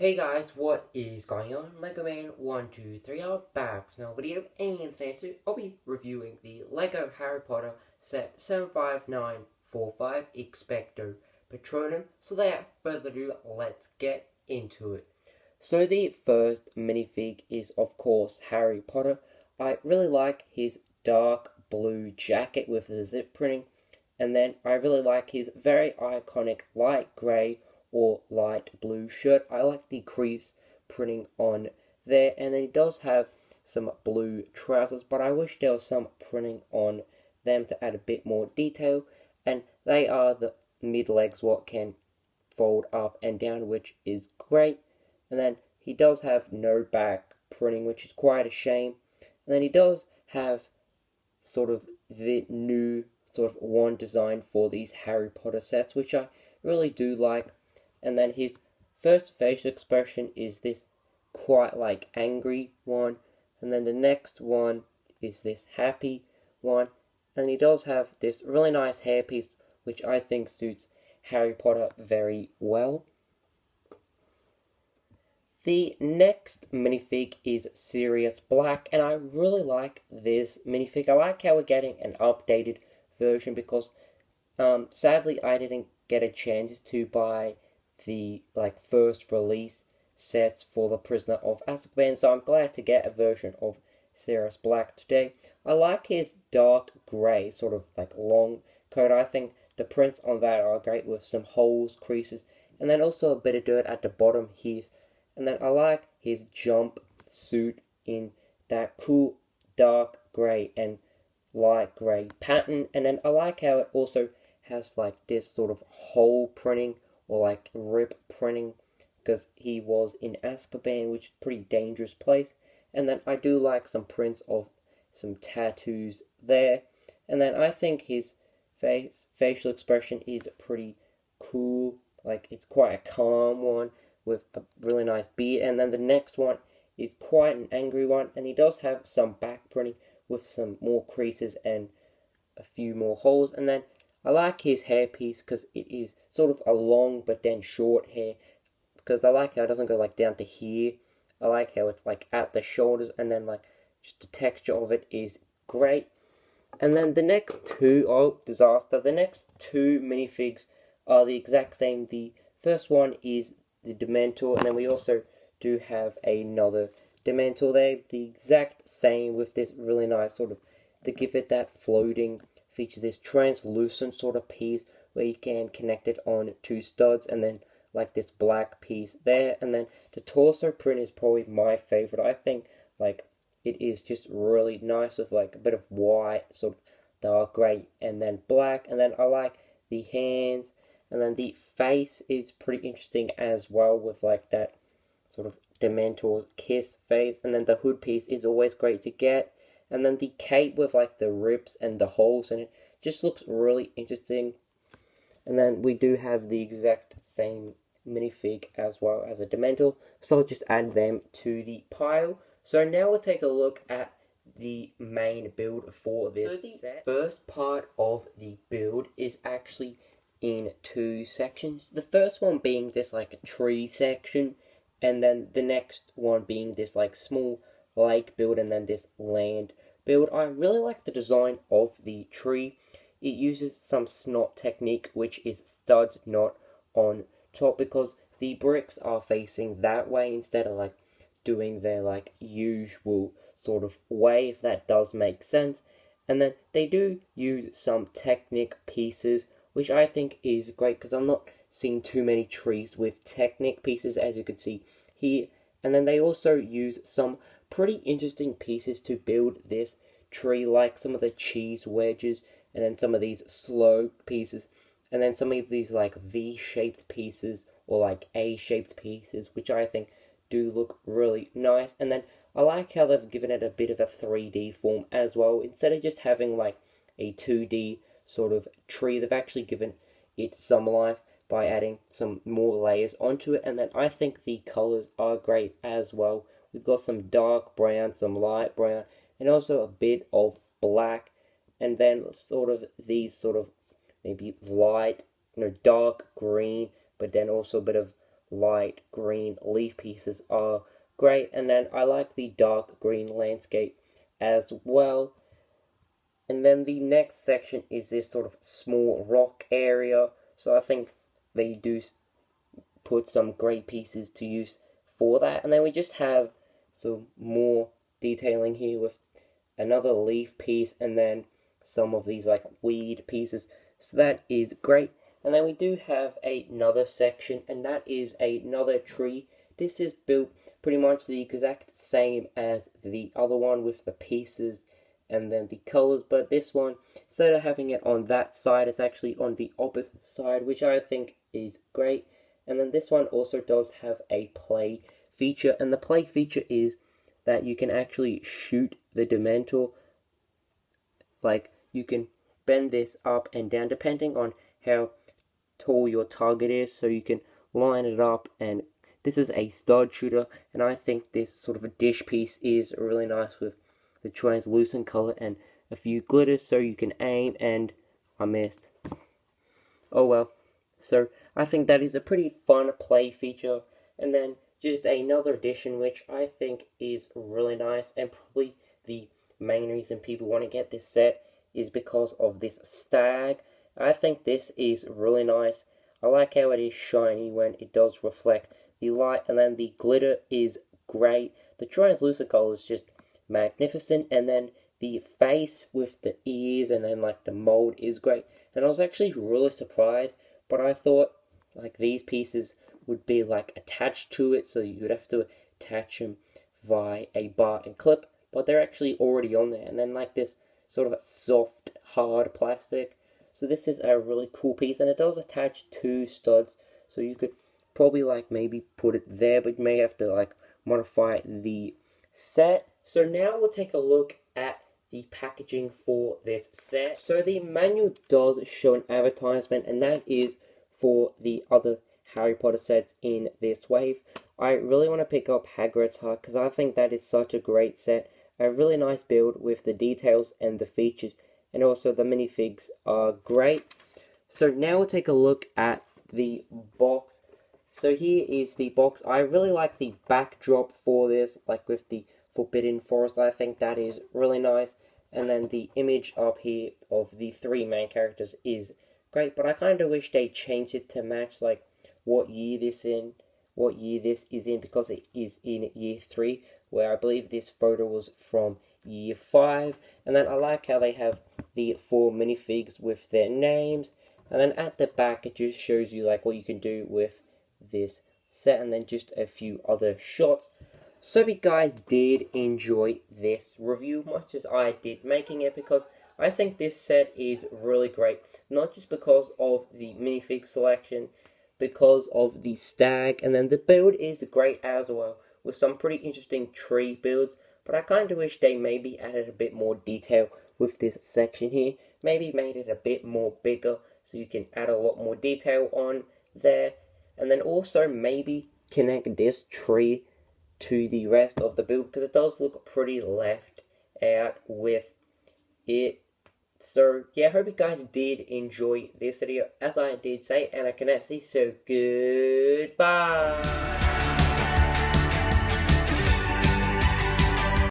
Hey guys, what is going on? Lego Man 123 are back with another video, and today I'll be reviewing the Lego Harry Potter set 75945 Expecto Patronum. So without further ado, let's get into it. So the first minifig is of course Harry Potter. I really like his dark blue jacket with the zip printing, and then I really like his very iconic light grey or light blue shirt. I like the crease printing on there, and then he does have some blue trousers, but I wish there was some printing on them to add a bit more detail. And they are the mid legs what can fold up and down, which is great. And then he does have no back printing, which is quite a shame. And then he does have sort of the new sort of wand design for these Harry Potter sets, which I really do like. And then his first facial expression is this quite like angry one, and then the next one is this happy one, and he does have this really nice hairpiece which I think suits Harry Potter very well. The next minifig is Sirius Black, and I really like this minifig. I like how we're getting an updated version because sadly I didn't get a chance to buy the first release sets for the Prisoner of Azkaban, so I'm glad to get a version of Sirius Black today. I like his dark grey sort of long coat. I think the prints on that are great with some holes, creases, and then also a bit of dirt at the bottom here. And then I like his jump suit in that cool dark grey and light grey pattern, and then I like how it also has this sort of hole printing or rip printing, because he was in Azkaban, which is a pretty dangerous place. And then I do like some prints of some tattoos there. And then I think his facial expression is pretty cool. It's quite a calm one with a really nice beard. And then the next one is quite an angry one, and he does have some back printing with some more creases and a few more holes. And then I like his hairpiece because it is sort of a long but then short hair, because I like how it doesn't go down to here. I like how it's at the shoulders, and then just the texture of it is great. And then the next two, oh disaster, the next two minifigs are the exact same. The first one is the Dementor, and then we also do have another Dementor there, the exact same with this really nice sort of, they give it that floating feature, this translucent sort of piece where you can connect it on two studs, and then this black piece there. And then the torso print is probably my favorite. I think it is just really nice with a bit of white, sort of dark grey, and then black. And then I like the hands, and then the face is pretty interesting as well with that sort of Dementor's kiss face. And then the hood piece is always great to get. And then the cape with the ribs and the holes in it just looks really interesting. And then we do have the exact same minifig as well as a Dementor, so I'll just add them to the pile. So now we'll take a look at the main build for this set. First part of the build is actually in two sections. The first one being this a tree section, and then the next one being this small lake build, and then this land build. I really like the design of the tree. It uses some snot technique, which is studs not on top, because the bricks are facing that way instead of doing their usual sort of way, if that does make sense. And then they do use some Technic pieces, which I think is great, because I'm not seeing too many trees with Technic pieces, as you can see here. And then they also use some pretty interesting pieces to build this tree, like some of the cheese wedges, and then some of these slow pieces, and then some of these V-shaped pieces or A-shaped pieces, which I think do look really nice. And then I like how they've given it a bit of a 3D form as well. Instead of just having a 2D sort of tree, they've actually given it some life by adding some more layers onto it. And then I think the colors are great as well. We've got some dark brown, some light brown, and also a bit of black, and then sort of these sort of maybe light, dark green, but then also a bit of light green leaf pieces are great, and then I like the dark green landscape as well. And then the next section is this sort of small rock area, so I think they do put some great pieces to use for that. And then we just have some more detailing here with another leaf piece and then some of these like weed pieces, so that is great. And then we do have another section, and that is another tree. This is built pretty much the exact same as the other one with the pieces and then the colors, but this one, instead of having it on that side, it's actually on the opposite side, which I think is great. And then this one also does have a play feature, and the play feature is that you can actually shoot the Dementor. Like, you can bend this up and down depending on how tall your target is, so you can line it up. And this is a stud shooter, and I think this sort of a dish piece is really nice with the translucent color and a few glitters so you can aim, and I missed. Oh well. So I think that is a pretty fun play feature. And then just another addition which I think is really nice, and probably the main reason people want to get this set is because of this stag. I think this is really nice. I like how it is shiny when it does reflect the light, and then the glitter is great. The translucent color is just magnificent, and then the face with the ears and then like the mold is great. And I was actually really surprised, but I thought like these pieces would be like attached to it, so you would have to attach them via a bar and clip, but they're actually already on there. And then like this sort of a soft hard plastic, so this is a really cool piece, and it does attach 2 studs, so you could probably like maybe put it there, but you may have to like modify the set. So now we'll take a look at the packaging for this set. So the manual does show an advertisement, and that is for the other Harry Potter sets in this wave. I really want to pick up Hagrid's Hut because I think that is such a great set. A really nice build with the details and the features, and also the minifigs are great. So now we'll take a look at the box. So here is the box. I really like the backdrop for this, like with the Forbidden Forest. I think that is really nice. And then the image up here of the 3 main characters is great, but I kind of wish they changed it to match like what year this is in, because it is in year 3, where I believe this photo was from year 5. And then I like how they have the 4 minifigs with their names, and then at the back it just shows you like what you can do with this set, and then just a few other shots. So if you guys did enjoy this review much as I did making it, because I think this set is really great, not just because of the minifig selection, because of the stag, and then the build is great as well, with some pretty interesting tree builds, but I kind of wish they maybe added a bit more detail with this section here, maybe made it a bit more bigger, so you can add a lot more detail on there, and then also maybe connect this tree to the rest of the build, because it does look pretty left out with it. So yeah, I hope you guys did enjoy this video, as I did say, and I can actually say so goodbye.